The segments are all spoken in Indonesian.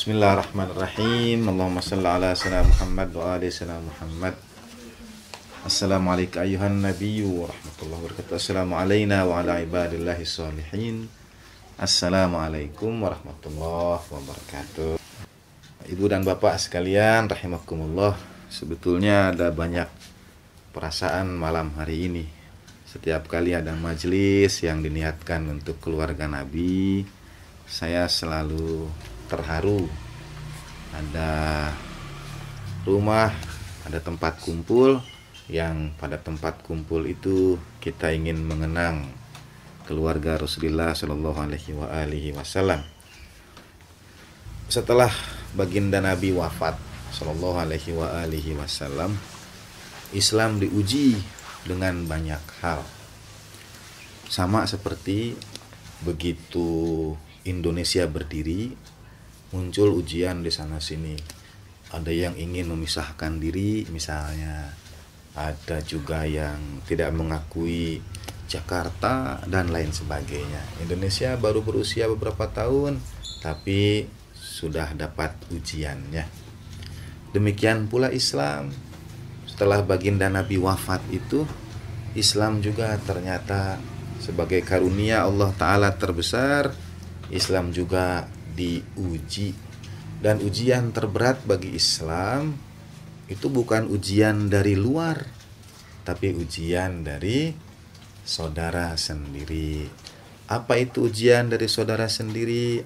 Bismillahirrahmanirrahim. Allahumma salli ala sayyidina Muhammad wa ali sayyidina Muhammad. Assalamualaikum ayuhan nabiyyu wa rahmatullahi wa barakatuh. Assalamu alayna wa ala ibadillahi sholihin. Assalamualaikum warahmatullahi wabarakatuh. Ibu dan bapak sekalian rahimakumullah, sebetulnya ada banyak perasaan malam hari ini. Setiap kali ada majelis yang diniatkan untuk keluarga Nabi, saya selalu terharu. Ada rumah, ada tempat kumpul, yang pada tempat kumpul itu kita ingin mengenang keluarga Rasulullah Shallallahu Alaihi Wasallam. Setelah baginda Nabi wafat Shallallahu Alaihi Wasallam, Islam diuji dengan banyak hal. Sama seperti begitu Indonesia berdiri, muncul ujian di sana sini. Ada yang ingin memisahkan diri misalnya, ada juga yang tidak mengakui Jakarta dan lain sebagainya. Indonesia baru berusia beberapa tahun tapi sudah dapat ujiannya. Demikian pula Islam. Setelah baginda Nabi wafat itu, Islam juga ternyata sebagai karunia Allah Ta'ala terbesar, Islam juga diuji. Dan ujian terberat bagi Islam itu bukan ujian dari luar, tapi ujian dari saudara sendiri. Apa itu ujian dari saudara sendiri?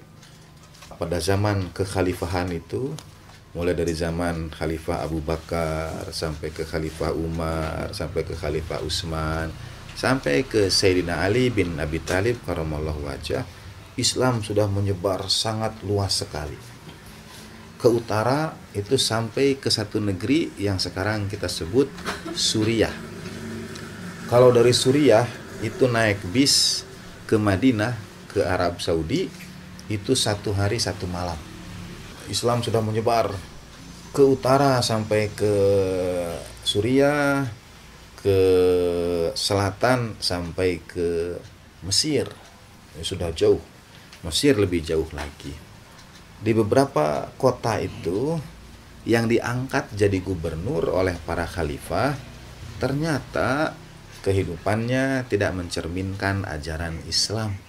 Pada zaman kekhalifahan itu, mulai dari zaman Khalifah Abu Bakar sampai ke Khalifah Umar, sampai ke Khalifah Utsman, sampai ke Sayyidina Ali bin Abi Thalib karramallahu wajhah, Islam sudah menyebar sangat luas sekali. Ke utara itu sampai ke satu negeri yang sekarang kita sebut Suriah. Kalau dari Suriah itu naik bis ke Madinah, ke Arab Saudi, itu 1 hari 1 malam. Islam sudah menyebar ke utara sampai ke Suriah, ke selatan sampai ke Mesir. Ini sudah jauh. Mesir lebih jauh lagi. Di beberapa kota itu yang diangkat jadi gubernur oleh para khalifah, ternyata kehidupannya tidak mencerminkan ajaran Islam.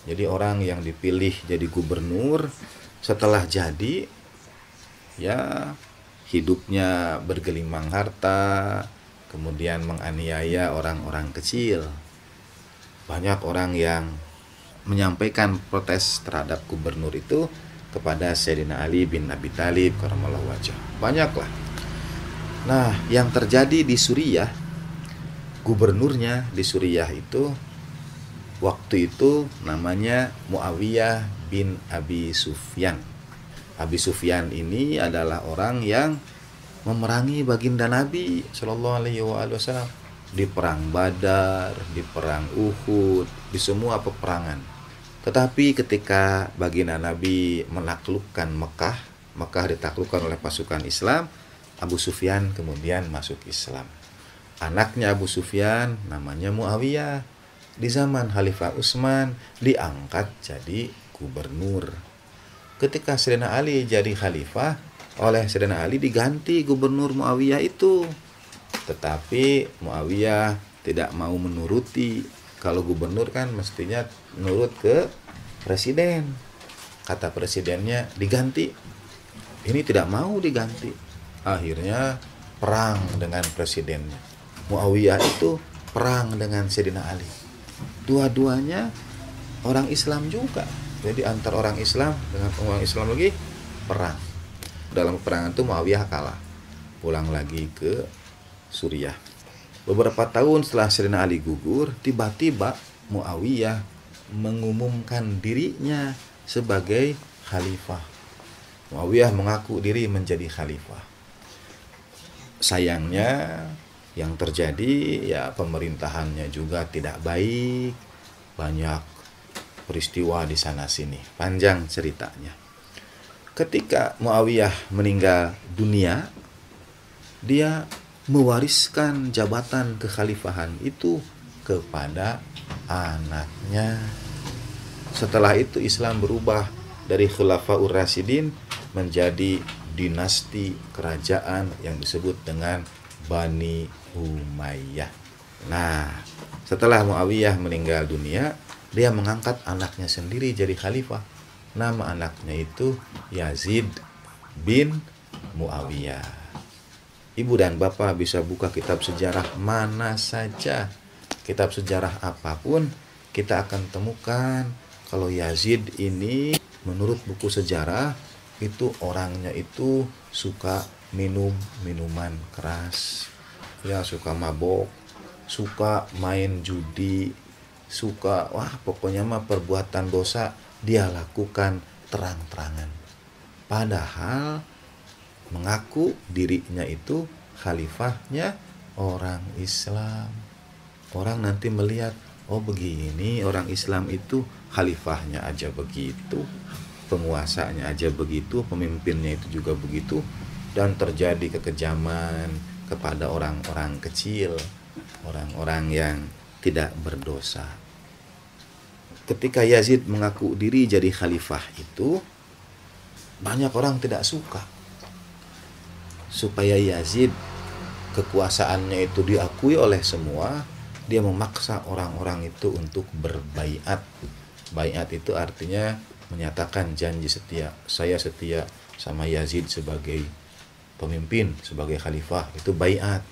Jadi orang yang dipilih jadi gubernur, setelah jadi ya hidupnya bergelimang harta, kemudian menganiaya orang-orang kecil. Banyak orang yang menyampaikan protes terhadap gubernur itu kepada Sayyidina Ali bin Abi Thalib karramallahu wajhah. Banyaklah. Nah, yang terjadi di Suriah, gubernurnya di Suriah itu waktu itu namanya Muawiyah bin Abi Sufyan. Abi Sufyan ini adalah orang yang memerangi baginda Nabi Shallallahu Alaihi Wasallam di perang Badar, di perang Uhud, di semua peperangan. Tetapi ketika baginda Nabi menaklukkan Mekah, Mekah ditaklukkan oleh pasukan Islam, Abu Sufyan kemudian masuk Islam. Anaknya Abu Sufyan namanya Muawiyah. Di zaman Khalifah Utsman diangkat jadi gubernur. Ketika Sayyidina Ali jadi khalifah, oleh Sayyidina Ali diganti gubernur Muawiyah itu. Tetapi Muawiyah tidak mau menuruti. Kalau gubernur kan mestinya nurut ke presiden. Kata presidennya diganti. Ini tidak mau diganti. Akhirnya perang dengan presidennya. Muawiyah itu perang dengan Sayyidina Ali. Dua-duanya orang Islam juga. Jadi antar orang Islam dengan orang Islam lagi perang. Dalam peperangan itu Muawiyah kalah. Pulang lagi ke Suriah. Beberapa tahun setelah Sayyidina Ali gugur, tiba-tiba Muawiyah mengumumkan dirinya sebagai khalifah. Muawiyah mengaku diri menjadi khalifah. Sayangnya yang terjadi ya pemerintahannya juga tidak baik. Banyak peristiwa di sana sini. Panjang ceritanya. Ketika Muawiyah meninggal dunia, dia mewariskan jabatan kekhalifahan itu kepada anaknya. Setelah itu Islam berubah dari Khulafaur Rasyidin menjadi dinasti kerajaan yang disebut dengan Bani Umayyah. Nah, setelah Muawiyah meninggal dunia, dia mengangkat anaknya sendiri jadi khalifah. Nama anaknya itu Yazid bin Muawiyah. Ibu dan bapak bisa buka kitab sejarah mana saja, kitab sejarah apapun, kita akan temukan kalau Yazid ini menurut buku sejarah itu orangnya itu suka minum minuman keras, ya suka mabok, suka main judi, suka pokoknya mah perbuatan dosa dia lakukan terang-terangan. Padahal mengaku dirinya itu khalifahnya orang Islam. Orang nanti melihat, oh begini orang Islam itu khalifahnya aja begitu, penguasanya aja begitu, pemimpinnya itu juga begitu, dan terjadi kekejaman kepada orang-orang kecil, orang-orang yang tidak berdosa. Ketika Yazid mengaku diri jadi khalifah itu, banyak orang tidak suka. Supaya Yazid kekuasaannya itu diakui oleh semua, dia memaksa orang-orang itu untuk berbaiat. Baiat itu artinya menyatakan janji setia. Saya setia sama Yazid sebagai pemimpin, sebagai khalifah. Itu baiat.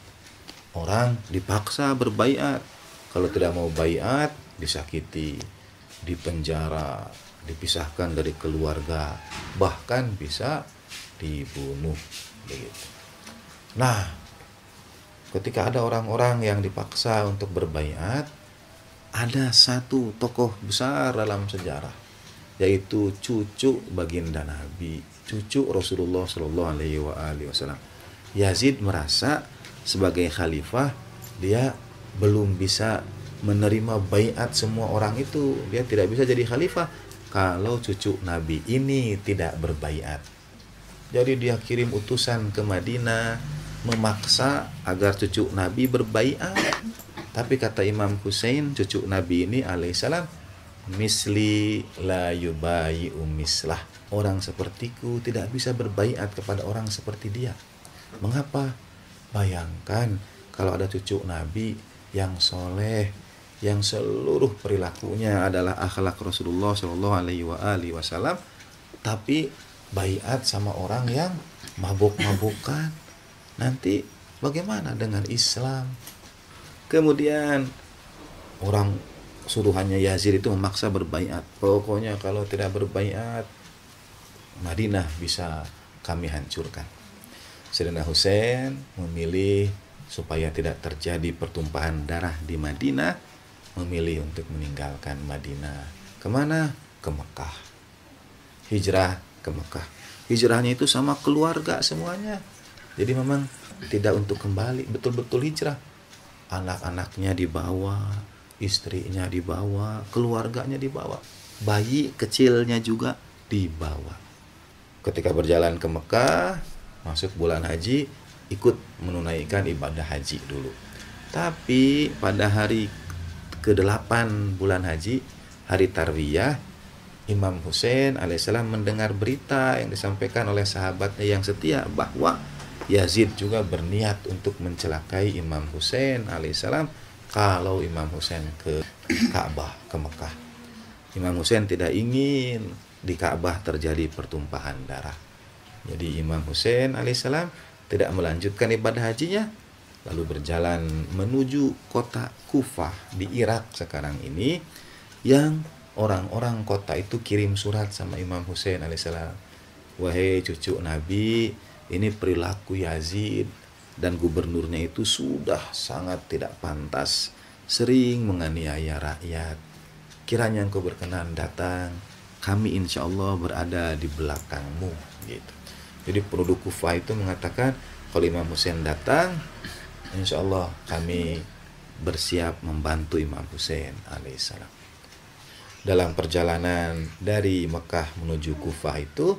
Orang dipaksa berbaiat. Kalau tidak mau baiat, disakiti, dipenjara, dipisahkan dari keluarga, bahkan bisa dibunuh. Begitu. Nah, ketika ada orang-orang yang dipaksa untuk berbaiat, ada satu tokoh besar dalam sejarah, yaitu cucu baginda Nabi, cucu Rasulullah Shallallahu Alaihi Wasallam. Yazid merasa sebagai khalifah dia belum bisa menerima baiat semua orang itu. Dia tidak bisa jadi khalifah kalau cucu Nabi ini tidak berbaiat. Jadi dia kirim utusan ke Madinah memaksa agar cucu Nabi berbaiat. Tapi kata Imam Husain, cucu Nabi ini alaihissalam, misli la yubayi'u mislah. Orang sepertiku tidak bisa berbaiat kepada orang seperti dia. Mengapa? Bayangkan kalau ada cucu Nabi yang soleh, yang seluruh perilakunya adalah akhlak Rasulullah Shallallahu Alaihi Wasallam, tapi baiat sama orang yang mabuk-mabukan. Nanti bagaimana dengan Islam? Kemudian orang suruhannya Yazid itu memaksa berbaiat. Pokoknya kalau tidak berbaiat, Madinah bisa kami hancurkan. Sayyidina Husain memilih supaya tidak terjadi pertumpahan darah di Madinah, memilih untuk meninggalkan Madinah. Kemana? Ke Mekah. Hijrah ke Mekah. Hijrahnya itu sama keluarga semuanya. Jadi memang tidak untuk kembali, betul-betul hijrah. Anak-anaknya dibawa, istrinya dibawa, keluarganya dibawa, bayi kecilnya juga dibawa. Ketika berjalan ke Mekah, masuk bulan haji, ikut menunaikan ibadah haji dulu. Tapi pada hari ke-8 bulan haji, hari Tarwiyah, Imam Husain alaihissalam mendengar berita yang disampaikan oleh sahabatnya yang setia bahwa Yazid juga berniat untuk mencelakai Imam Husain alaihissalam kalau Imam Husain ke Ka'bah, ke Mekah. Imam Husain tidak ingin di Ka'bah terjadi pertumpahan darah. Jadi Imam Husain alaihissalam tidak melanjutkan ibadah hajinya, lalu berjalan menuju kota Kufah di Irak sekarang ini, yang orang-orang kota itu kirim surat sama Imam Husain alaihissalam. Wahai cucu Nabi, ini perilaku Yazid dan gubernurnya itu sudah sangat tidak pantas, sering menganiaya rakyat. Kiranya engkau berkenan datang, kami insya Allah berada di belakangmu. Gitu. Jadi penduduk Kufah itu mengatakan kalau Imam Husain datang, insya Allah kami bersiap membantu Imam Husain alaihissalam. Dalam perjalanan dari Mekah menuju Kufah itu,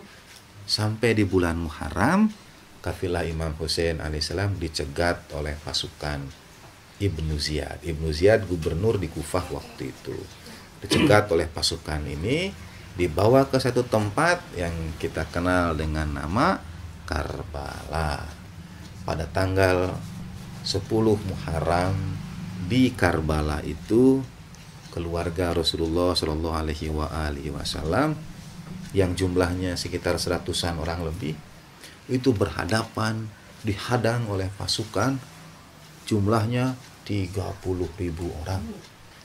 sampai di bulan Muharram, kafilah Imam Husain alaihissalam dicegat oleh pasukan Ibnu Ziyad. Ibnu Ziyad gubernur di Kufah waktu itu. Dicegat oleh pasukan ini, dibawa ke satu tempat yang kita kenal dengan nama Karbala. Pada tanggal 10 Muharram di Karbala itu keluarga Rasulullah Shallallahu Alaihi Wasallam yang jumlahnya sekitar 100-an orang lebih itu berhadapan, dihadang oleh pasukan jumlahnya 30.000 orang.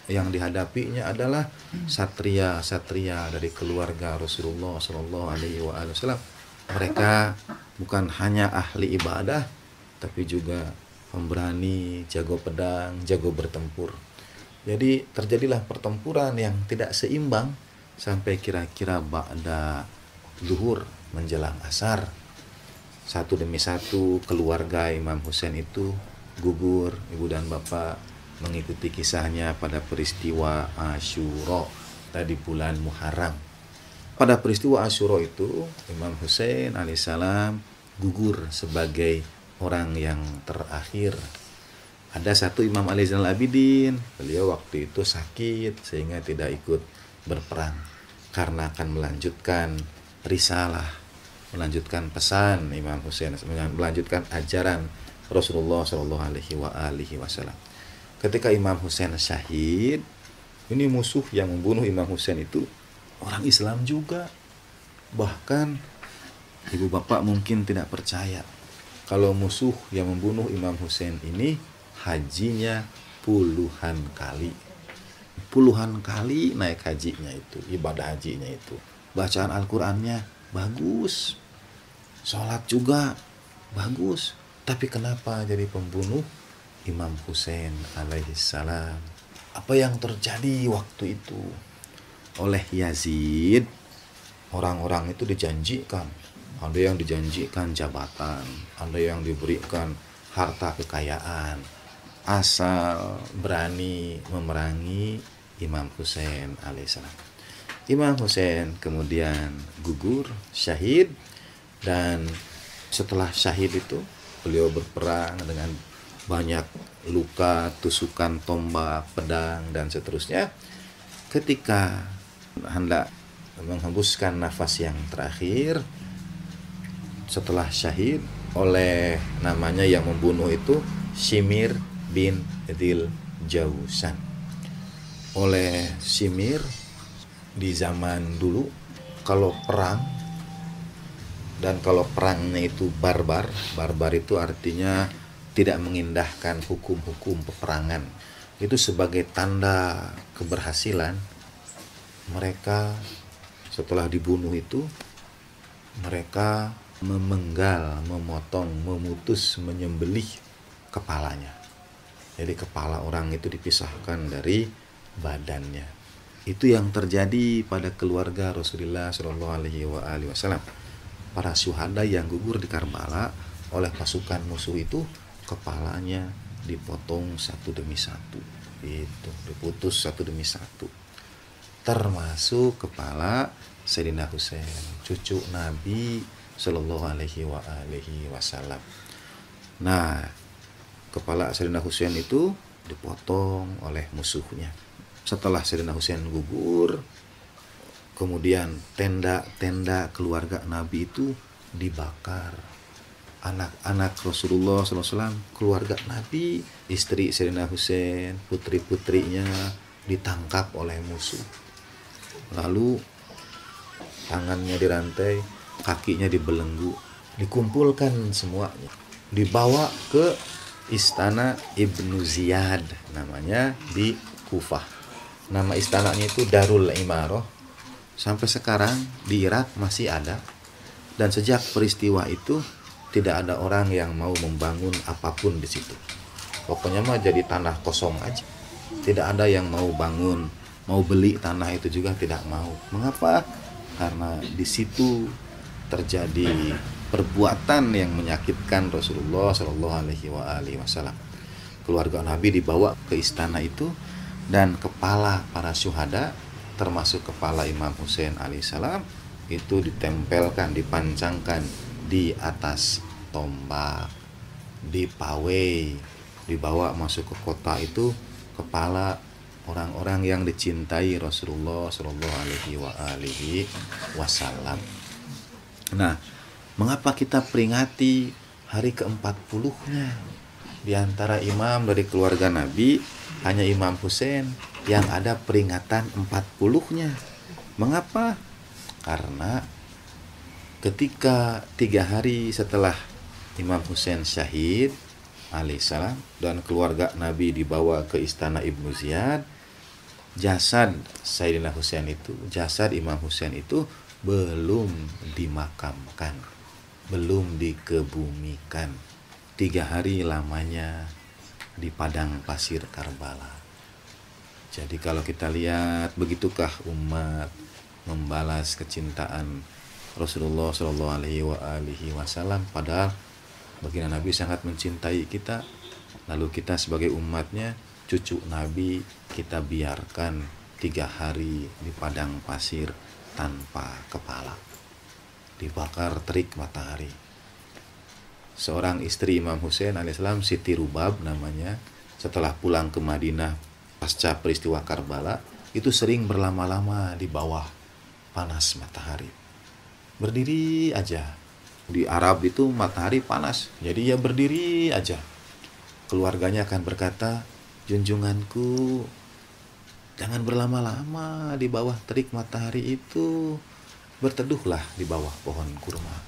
Yang dihadapinya adalah satria-satria dari keluarga Rasulullah Shallallahu Alaihi Wasallam. Mereka bukan hanya ahli ibadah, tapi juga pemberani, jago pedang, jago bertempur. Jadi terjadilah pertempuran yang tidak seimbang sampai kira-kira ba'da zuhur menjelang asar. Satu demi satu keluarga Imam Husain itu gugur, ibu dan bapak mengikuti kisahnya pada peristiwa Asyura tadi bulan Muharram. Pada peristiwa Asyura itu Imam Husain alaihissalam gugur sebagai orang yang terakhir. Ada satu Imam Ali Zainal Abidin, beliau waktu itu sakit sehingga tidak ikut berperang karena akan melanjutkan risalah, melanjutkan pesan Imam Husain, melanjutkan ajaran Rasulullah Shallallahu Alaihi Wasallam. Ketika Imam Husain syahid, ini musuh yang membunuh Imam Husain itu orang Islam juga. Bahkan ibu bapak mungkin tidak percaya kalau musuh yang membunuh Imam Husain ini hajinya puluhan kali naik hajinya itu, ibadah hajinya itu, bacaan Al-Qur'annya bagus, sholat juga bagus, tapi kenapa jadi pembunuh Imam Husain alaihissalam? Apa yang terjadi waktu itu? Oleh Yazid, orang-orang itu dijanjikan, ada yang dijanjikan jabatan, ada yang diberikan harta kekayaan, asal berani memerangi Imam Husain alaihissalam. Imam Husain kemudian gugur, syahid, dan setelah syahid itu beliau berperang dengan banyak luka, tusukan tombak, pedang, dan seterusnya. Ketika hendak menghembuskan nafas yang terakhir setelah syahid, oleh namanya yang membunuh itu Shimir bin Dzil Jausan. Oleh Shimir di zaman dulu kalau perang, dan kalau perangnya itu barbar itu artinya tidak mengindahkan hukum-hukum peperangan, itu sebagai tanda keberhasilan. Mereka setelah dibunuh itu mereka memenggal, memotong, memutus, menyembelih kepalanya. Jadi kepala orang itu dipisahkan dari badannya. Itu yang terjadi pada keluarga Rasulullah Shallallahu Alaihi Wasallam. Para syuhada yang gugur di Karbala oleh pasukan musuh itu kepalanya dipotong satu demi satu, itu diputus satu demi satu, termasuk kepala Sayyidina Husain, cucu Nabi Shallallahu Alaihi Wasallam. Nah, kepala Sayyidina Husain itu dipotong oleh musuhnya. Setelah Sayyidina Husain gugur, kemudian tenda-tenda keluarga Nabi itu dibakar. Anak-anak Rasulullah SAW, keluarga Nabi, istri Sayyidina Husain, putri-putrinya ditangkap oleh musuh. Lalu tangannya dirantai, kakinya dibelenggu, dikumpulkan semuanya, dibawa ke istana Ibnu Ziyad namanya di Kufah. Nama istananya itu Darul Imarah. Sampai sekarang di Irak masih ada, dan sejak peristiwa itu tidak ada orang yang mau membangun apapun di situ. Pokoknya mah jadi tanah kosong aja. Tidak ada yang mau bangun, mau beli tanah itu juga tidak mau. Mengapa? Karena di situ terjadi perbuatan yang menyakitkan Rasulullah Shallallahu Alaihi Wasallam. Keluarga Nabi dibawa ke istana itu, dan kepala para syuhada termasuk kepala Imam Husain alaihissalam itu ditempelkan, dipancangkan di atas tombak, dipawai, dibawa masuk ke kota itu kepala orang-orang yang dicintai Rasulullah Shallallahu Alaihi Wasallam. Nah, mengapa kita peringati hari ke-40-nya? Di antara imam dari keluarga Nabi, hanya Imam Husain yang ada peringatan 40-nya. Mengapa? Karena ketika 3 hari setelah Imam Husain syahid alaihissalam dan keluarga Nabi dibawa ke istana Ibnu Ziyad, jasad Sayyidina Husain itu, jasad Imam Husain itu belum dimakamkan, belum dikebumikan. 3 hari lamanya di padang pasir Karbala. Jadi kalau kita lihat, begitukah umat membalas kecintaan Rasulullah Shallallahu Alaihi Wasallam, padahal baginda Nabi sangat mencintai kita, lalu kita sebagai umatnya, cucu Nabi, kita biarkan 3 hari di padang pasir tanpa kepala, dibakar terik matahari. Seorang istri Imam Husain alaihissalam, Siti Rubab namanya, setelah pulang ke Madinah pasca peristiwa Karbala, itu sering berlama-lama di bawah panas matahari, berdiri aja. Di Arab itu matahari panas, jadi ya berdiri aja. Keluarganya akan berkata, junjunganku, jangan berlama-lama di bawah terik matahari itu, berteduhlah di bawah pohon kurma.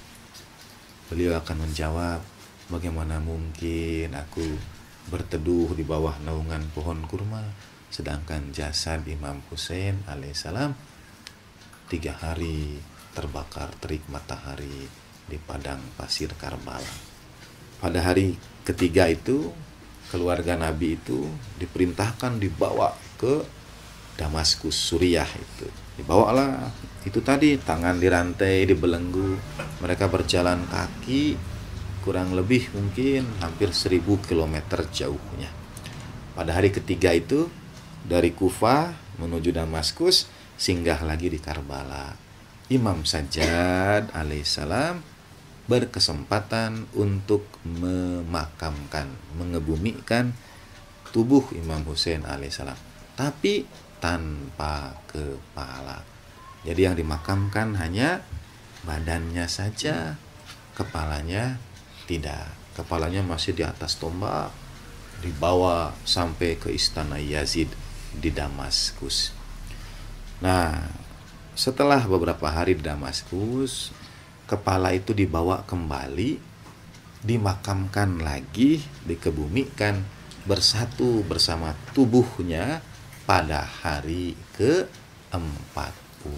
Beliau akan menjawab, bagaimana mungkin aku berteduh di bawah naungan pohon kurma, sedangkan jasad Imam Husain alaihissalam 3 hari terbakar terik matahari di padang pasir Karbala. Pada hari ketiga itu, keluarga Nabi itu diperintahkan dibawa ke Damaskus, Suriah itu. Dibawalah itu tadi, tangan dirantai, dibelenggu. Mereka berjalan kaki kurang lebih mungkin hampir 1000 km jauhnya. Pada hari ketiga itu, dari Kufah menuju Damaskus, singgah lagi di Karbala. Imam Sajjad alaihissalam berkesempatan untuk memakamkan, mengebumikan tubuh Imam Husain alaihissalam, tapi tanpa kepala. Jadi yang dimakamkan hanya badannya saja, kepalanya tidak. Kepalanya masih di atas tombak, dibawa sampai ke istana Yazid di Damaskus. Nah, setelah beberapa hari di Damaskus, kepala itu dibawa kembali, dimakamkan lagi, dikebumikan bersatu bersama tubuhnya pada hari ke-40.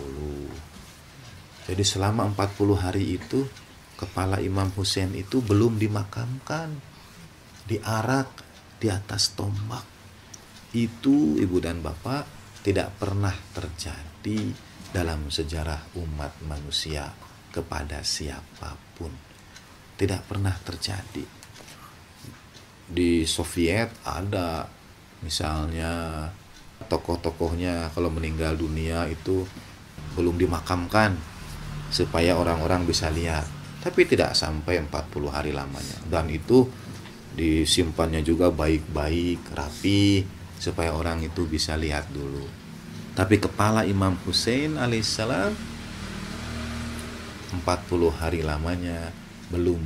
Jadi selama 40 hari itu, kepala Imam Husain itu belum dimakamkan, diarak di atas tombak. Itu, ibu dan bapak, tidak pernah terjadi dalam sejarah umat manusia kepada siapapun. Tidak pernah terjadi. Di Soviet ada misalnya tokoh-tokohnya kalau meninggal dunia itu belum dimakamkan supaya orang-orang bisa lihat. Tapi tidak sampai 40 hari lamanya. Dan itu disimpannya juga baik-baik, rapi, supaya orang itu bisa lihat dulu. Tapi kepala Imam Husain alaihissalam 40 hari lamanya belum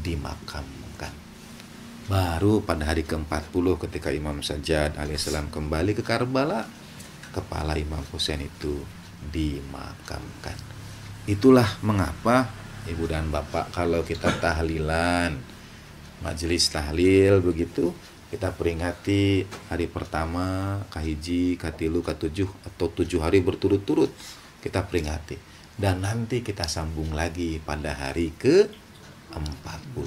dimakamkan. Baru pada hari ke-40 ketika Imam Sajjad alaihissalam kembali ke Karbala, kepala Imam Husain itu dimakamkan. Itulah mengapa ibu dan bapak, kalau kita tahlilan, majelis tahlil begitu, kita peringati hari pertama, kahiji, katilu, katujuh, atau 7 hari berturut-turut kita peringati. Dan nanti kita sambung lagi pada hari ke-40.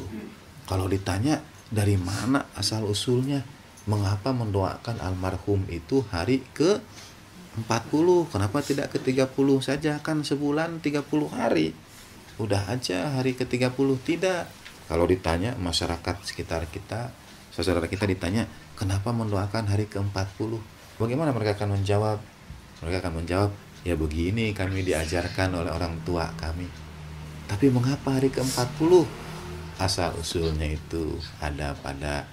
Kalau ditanya dari mana asal usulnya, mengapa mendoakan almarhum itu hari ke-40, kenapa tidak ke-30 saja, kan sebulan 30 hari, udah aja hari ke-30. Tidak. Kalau ditanya masyarakat sekitar kita, saudara kita ditanya, kenapa mendoakan hari ke-40, bagaimana mereka akan menjawab? Mereka akan menjawab, ya begini kami diajarkan oleh orang tua kami. Tapi mengapa hari ke-40? Asal usulnya itu ada pada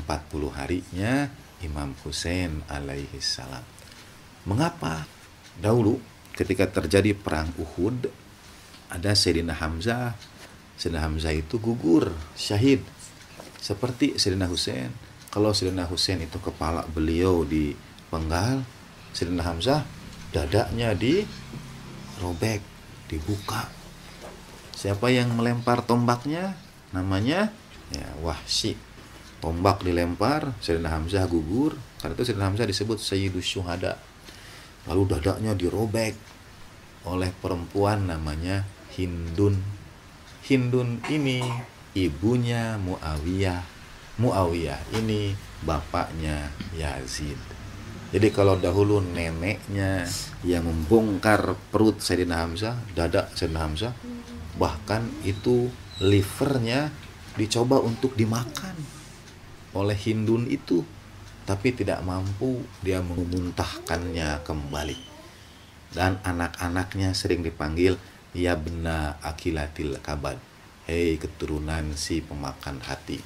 40 harinya Imam Husain alaihi salam. Mengapa? Dahulu ketika terjadi perang Uhud, ada Sayyidina Hamzah. Sayyidina Hamzah itu gugur, syahid. Seperti Sayyidina Husain. Kalau Sayyidina Husain itu kepala beliau dipenggal, Sayyidina Hamzah dadanya dirobek, dibuka. Siapa yang melempar tombaknya? Namanya ya Wahsy. Tombak dilempar, Sayyidina Hamzah gugur. Karena itu Sayyidina Hamzah disebut Sayyidus Syuhada. Lalu dadanya dirobek oleh perempuan namanya Hindun. Hindun ini ibunya Muawiyah. Muawiyah ini bapaknya Yazid. Jadi kalau dahulu neneknya yang membongkar perut Sayyidina Hamzah, dada Sayyidina Hamzah, bahkan itu livernya dicoba untuk dimakan oleh Hindun itu, tapi tidak mampu, dia memuntahkannya kembali. Dan anak-anaknya sering dipanggil ya bena akilatil kabad, hei keturunan si pemakan hati,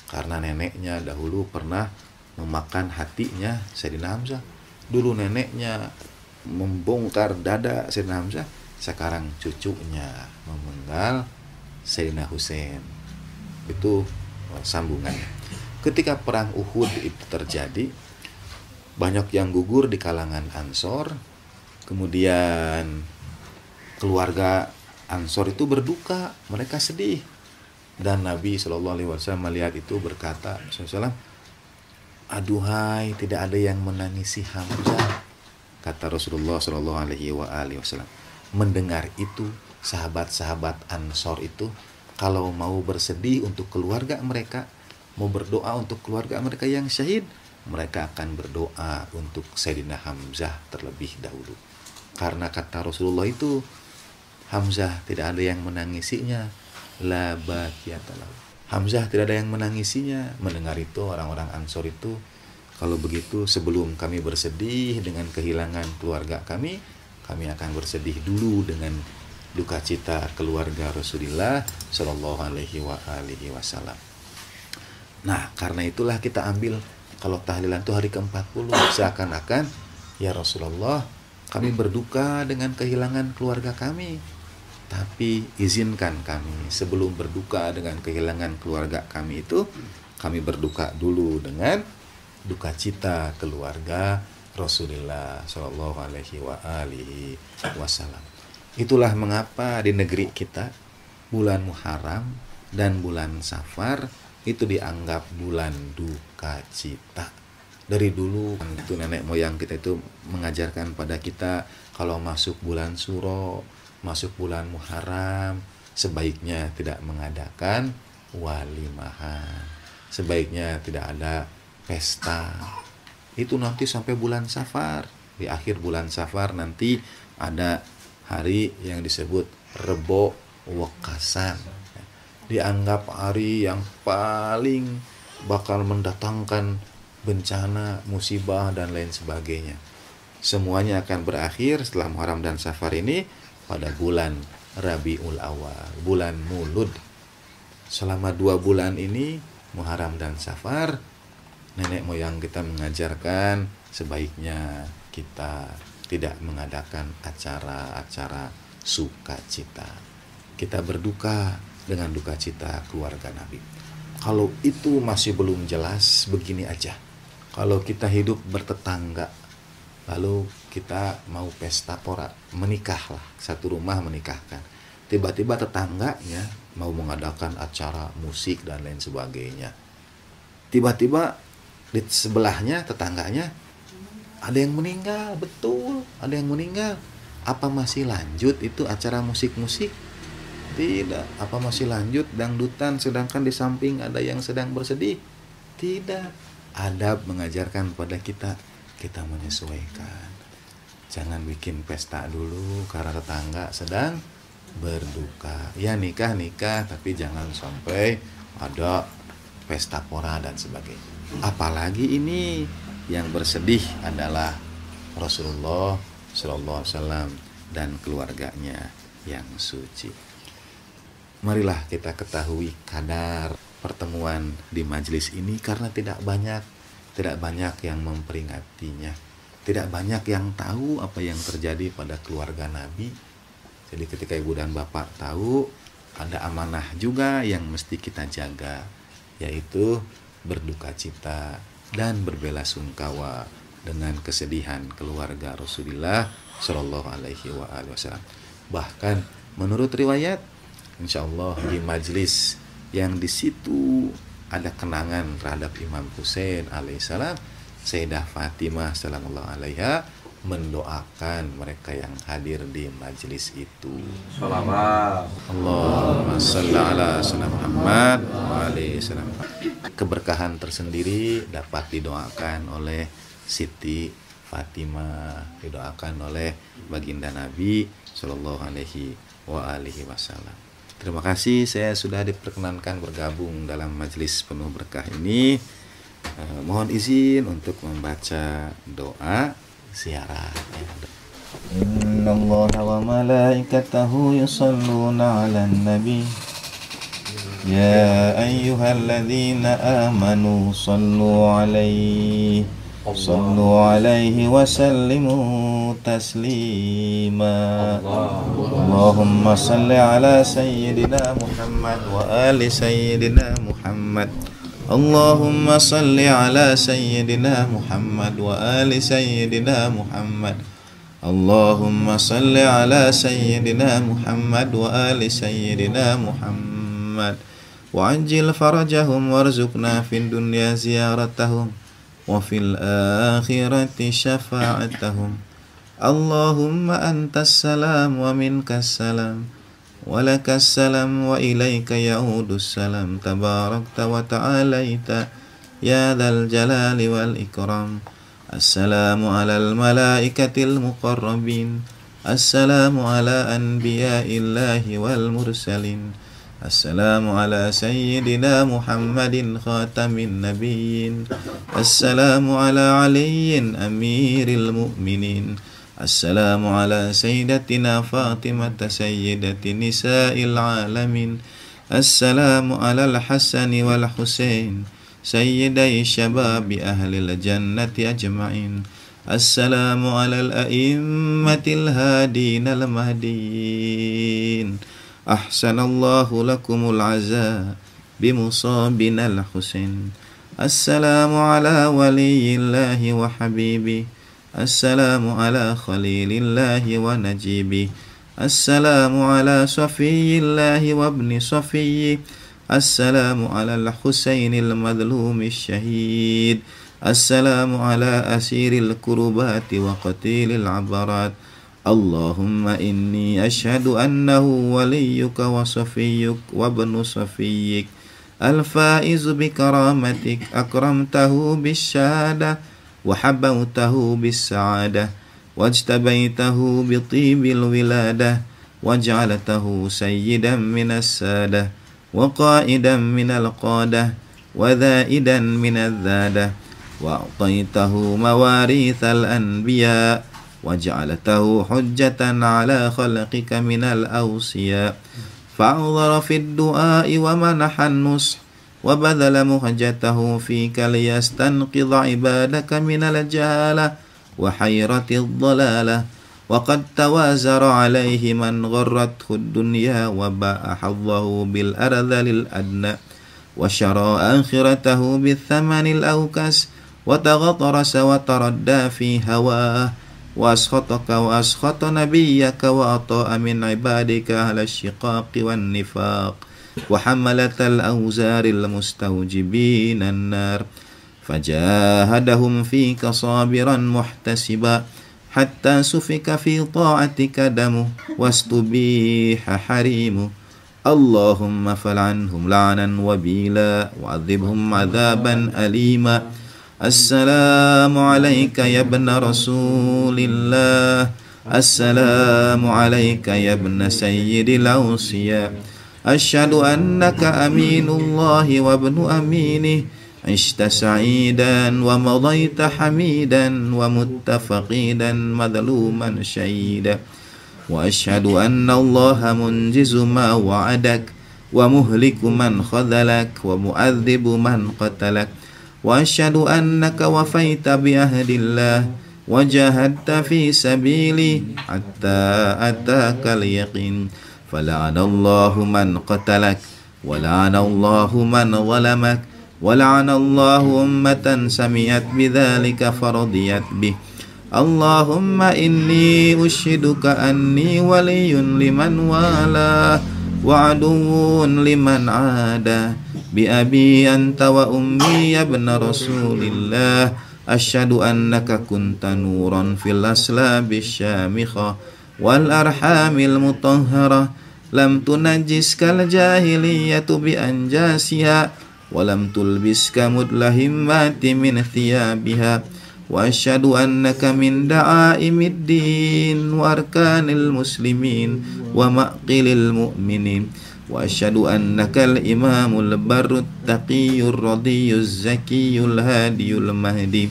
karena neneknya dahulu pernah memakan hatinya Sayyidina Hamzah. Dulu neneknya membongkar dada Sayyidina Hamzah, sekarang cucunya memenggal Sayyidina Husain. Itu sambungannya. Ketika perang Uhud itu terjadi, banyak yang gugur di kalangan Ansor. Kemudian keluarga Ansor itu berduka, mereka sedih. Dan Nabi SAW melihat itu berkata, SAW, aduhai, tidak ada yang menangisi Hamzah, kata Rasulullah SAW. Mendengar itu, sahabat-sahabat Ansor itu kalau mau bersedih untuk keluarga mereka, mau berdoa untuk keluarga mereka yang syahid, mereka akan berdoa untuk Sayyidina Hamzah terlebih dahulu. Karena kata Rasulullah itu, Hamzah tidak ada yang menangisinya, la bakiyata lahu. Hamzah tidak ada yang menangisinya. Mendengar itu orang-orang Ansor itu, kalau begitu sebelum kami bersedih dengan kehilangan keluarga kami akan bersedih dulu dengan duka cita keluarga Rasulullah Shallallahu Alaihi Wasallam. Nah, karena itulah kita ambil kalau tahlilan itu hari ke-40, seakan-akan ya Rasulullah, kami berduka dengan kehilangan keluarga kami, tapi izinkan kami sebelum berduka dengan kehilangan keluarga kami itu, kami berduka dulu dengan duka cita keluarga Rasulullah Shallallahu Alaihi Wasallam. Itulah mengapa di negeri kita bulan Muharram dan bulan Safar itu dianggap bulan duka cita. Dari dulu itu nenek moyang kita itu mengajarkan pada kita, kalau masuk bulan Suro, masuk bulan Muharram, sebaiknya tidak mengadakan walimahan, sebaiknya tidak ada pesta. Itu nanti sampai bulan Safar. Di akhir bulan Safar nanti ada hari yang disebut Rebo Wekasan, dianggap hari yang paling bakal mendatangkan bencana, musibah, dan lain sebagainya. Semuanya akan berakhir setelah Muharram dan Safar ini pada bulan Rabiul Awal, bulan Mulud. Selama 2 bulan ini, Muharram dan Safar, nenek moyang kita mengajarkan sebaiknya kita tidak mengadakan acara-acara sukacita. Kita berduka dengan duka cita keluarga Nabi. Kalau itu masih belum jelas, begini aja. Kalau kita hidup bertetangga, lalu kita mau pesta pora, menikahlah, satu rumah menikahkan. Tiba-tiba tetangganya mau mengadakan acara musik dan lain sebagainya. Tiba-tiba di sebelahnya, tetangganya, ada yang meninggal, betul, ada yang meninggal. Apa masih lanjut itu acara musik-musik? Tidak. Apa masih lanjut dangdutan sedangkan di samping ada yang sedang bersedih? Tidak. Adab mengajarkan pada kita menyesuaikan. Jangan bikin pesta dulu karena tetangga sedang berduka. Ya nikah tapi jangan sampai ada pesta pora dan sebagainya. Apalagi ini yang bersedih adalah Rasulullah Sallallahu Alaihi Wasallam dan keluarganya yang suci. Marilah kita ketahui kadar pertemuan di majelis ini karena tidak banyak tidak banyak yang memperingatinya, tidak banyak yang tahu apa yang terjadi pada keluarga Nabi. Jadi ketika ibu dan bapak tahu, ada amanah juga yang mesti kita jaga, yaitu berduka cita dan berbelasungkawa dengan kesedihan keluarga Rasulullah Shallallahu Alaihi Wasallam. Bahkan menurut riwayat, insya Allah di majelis yang di situ ada kenangan terhadap Imam Husain alaihissalam, Sayyidah Fatimah sallallahu alaiha mendoakan mereka yang hadir di majelis itu. Shalawat. Allahumma shalli ala sayyidina Muhammad wa alaihi salam. Keberkahan tersendiri dapat didoakan oleh Siti Fatimah, didoakan oleh baginda Nabi Shallallahu Alaihi Wasallam. Terima kasih, saya sudah diperkenankan bergabung dalam majelis penuh berkah ini. Mohon izin untuk membaca doa ziarah. Innallaha wa malaikatahu yusholluna 'alan nabi. Ya ayyuhalladzina amanu sallu 'alaihi wa sallimu taslima. Allahumma salli ala sayyidina Muhammad wa ali sayyidina Muhammad. Allahumma salli ala sayyidina Muhammad wa ali sayyidina Muhammad. Allahumma salli ala sayyidina Muhammad wa ali sayyidina Muhammad. Wa ajil farajahum warzuqna fid dunya ziyaratahum wa fil akhirati syafa'atahum. Allahumma antas salam wa minkas salam wa lakas salam wa ilaika ya'udus salam tabarakta wa ta'alaita ya dzal jalali wal ikram. Assalamu alal malaikatil muqarrabin. Assalamu ala anbiya'illahi wal mursalin. Assalamu ala sayyidina Muhammadin khatamin nabiyyin. Assalamu ala aliyin amiril mu'minin. Assalamu ala sayyidatina Fatimah sayyidati nisa'il alamin. Assalamu ala al-Hasani wal Husain sayyiday syababi ahlil jannati ajma'in. Assalamu ala al-a'immatil hadin al-mahdiyin. Ahsanallahu lakumul azza bimusabina al-Husain. Assalamu ala waliyillahi wa habibi. Assalamu ala khalilillahi wa najibi. Assalamu ala safiyillahi wa ibni safiyyi. Assalamu ala al-Husainil madlumi syahid. Assalamu ala asiril kurubati wa qatilil abarat. Allahumma inni ashhadu annahu waliyuka wa safiyyuk wa ibnu safiyyik al-faizu bi karamatik akramtahu bisyahada wa habbawtahu bis-sa'adah wajtabaitahu bi tibil wiladah waj'altahu sayyidan minas sadah wa qa'idan minal qadah wa dha'idan minadh dhadah wa a'taitahu mawarithal anbiya waj'altahu hujjatan ala khalqika minal awsiya fa'adhara fid du'a'i wa manahan nus wa badala muhajjatahu fika liyastanqidha ibadaka minal jahala wa hayratid dalalah wa qad tawazara alayhi man gharrathu ad-dunya wa ba'a haddahu bil ardhalil adna wa syara akhiratahu bil thamanil awkas wa taghatarasa wa taradda fi hawah wa askhotaka wa askhota nabiyyaka wa ata'a min ibadika ahla syiqaqi wan nifaq wa hamalatal awzaril mustawjibina an-nar fajahadahum fika sabiran muhtasiba hatta sufika fi ta'atika damu wastubiha harimu. Allahumma fal'anhum la'nan wabila wa'adzibhum 'adzaban alima. Assalamu alayka ya ibna Rasulillah. Assalamu alayka ya ibna sayyidil awsiya. Asyhadu annaka aminullahi wa ibnu aminih. Ishta sa'idan wa madaita hamidan wa muttafaqidan madluman syahida. Wa asyhadu anna Allaha munjizu ma wa'adak wa muhliku man khadhalak wa mu'adzibu man qatalak. وأشهد أنك وفيت بعهد الله وجاهدت في سبيلي حتى أتاك اليقين فلعن الله من قتلك ولعن الله من ظلمك ولعن الله أمة سمعت بذلك فرضيت به اللهم إني أشهدك أني ولي لمن والاه وعدو لمن عاداه بأبي أنت وأمي يا ابن رسول الله أشهد أنك كنت نورا في الأسلاب الشامخة والأرحام المطهرة لم تنجسك الجاهلية بأنجاسها ولم تلبسك مدلهمات من ثيابها وأشهد أنك من دعائم الدين وأركان المسلمين ومعقل المؤمنين وأشهد أنك الإمام البر التقي الرضي الزكي الهادي المهدي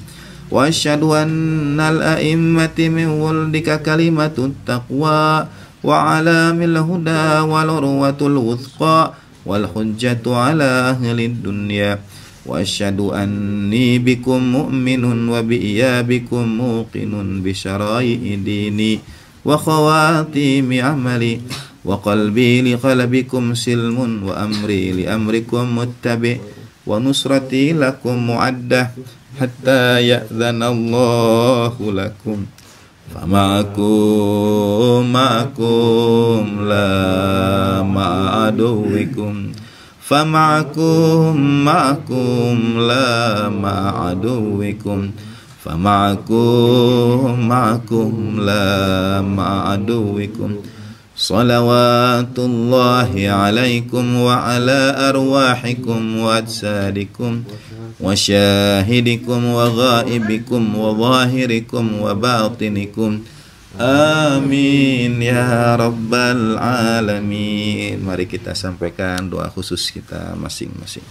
وأشهد أن الأئمة من ولدك كلمة التقوى وعلام الهدى والعروة الوثقى والحجة على أهل الدنيا وأشهد أني بكم مؤمن وبإيابكم موقن بشرائع ديني وخواتيم عملي وقلبي لقلبكم سلم وأمري لأمركم متبع ونصرتي لكم معدة حتى يأذن الله لكم فمعكم لا مع عدوكم فمعكم لا مع عدوكم فمعكم لا مع عدوكم صلوات الله عليكم وعلى أرواحكم وأجسادكم وشاهدكم وغائبكم وظاهركم وباطنكم amin ya rabbal alamin. Mari kita sampaikan doa khusus kita masing-masing.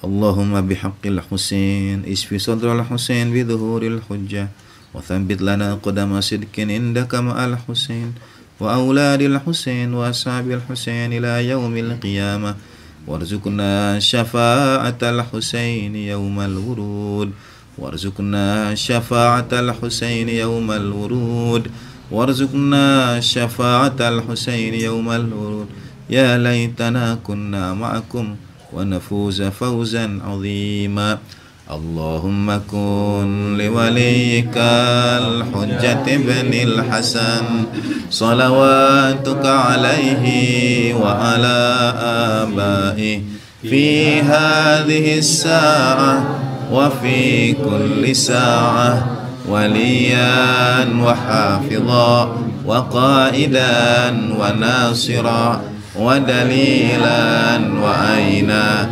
Allahumma bihaqqil Husain isfi sadral Husain bi dhuhuril hujjah wa thabbit lana qadama sidqin indaka ma'al Husain wa auladil Husain wa ashabil Husain ila yaumil qiyamah warzuqna syafa'atal Husain yaumal wurud warzuqna syafa'atal Husain yaumal wurud warzuqna syafa'atal Husain yaumal wurud ya laitana kunna ma'akum wa nafuza fawzan 'azima. Allahumma kun liwaliyikal hujjati ibnil Hasan salawatuka alaihi wa ala abaihi fi hadhihi as-sa'ah wa fi kulli sa'ah waliyan wa hafidha wa qaidan wa nasira wa dalilan wa aina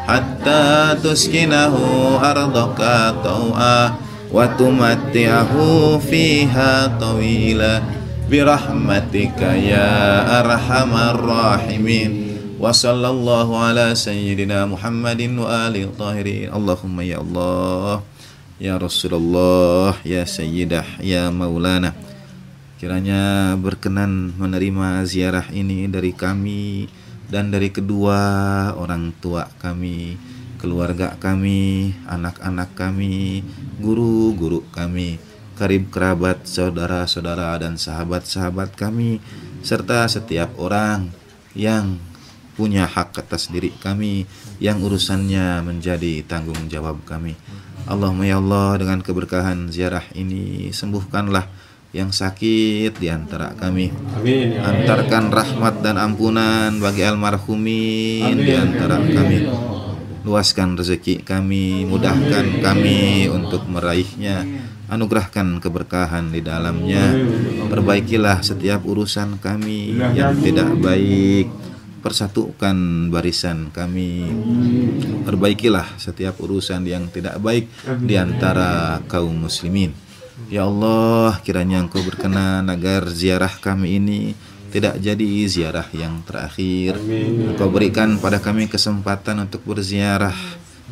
hatta tuskinahu ardaka taw'a wa tumatti'ahu fiha tawila birahmatika ya arhamar rahimin wa sallallahu ala sayyidina Muhammadin wa alihi tahirin. Allahumma ya Allah ya Rasulullah ya Sayyidah ya Maulana, kiranya berkenan menerima ziarah ini dari kami dan dari kedua orang tua kami, keluarga kami, anak-anak kami, guru-guru kami, karib kerabat, saudara-saudara dan sahabat-sahabat kami, serta setiap orang yang punya hak atas diri kami, yang urusannya menjadi tanggung jawab kami. Allahumma ya Allah, dengan keberkahan ziarah ini sembuhkanlah yang sakit di antara kami. Amin. Antarkan rahmat dan ampunan bagi almarhumin di antara kami. Luaskan rezeki kami, mudahkan kami untuk meraihnya. Anugerahkan keberkahan di dalamnya. Perbaikilah setiap urusan kami yang tidak baik. Persatukan barisan kami. Perbaikilah setiap urusan yang tidak baik di antara kaum muslimin. Ya Allah, kiranya Engkau berkenan agar ziarah kami ini tidak jadi ziarah yang terakhir. Engkau berikan pada kami kesempatan untuk berziarah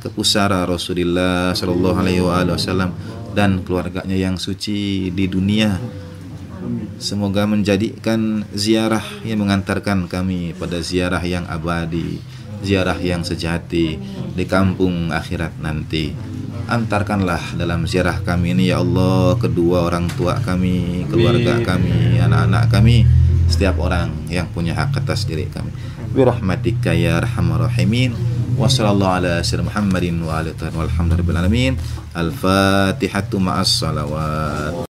ke pusara Rasulullah Shallallahu Alaihi Wasallam dan keluarganya yang suci di dunia, Semoga menjadikan ziarah yang mengantarkan kami pada ziarah yang abadi, ziarah yang sejati di kampung akhirat nanti. Antarkanlah dalam ziarah kami ini ya Allah kedua orang tua kami, keluarga kami, anak-anak kami, setiap orang yang punya hak atas diri kami. Birahmatika ya arhamar rahimin. Wa sallallahu ala sayyidina Muhammadin wa alihi wa sahbihi walhamdulillahirabbil alamin. Al-Fatihatu ma'as salawat.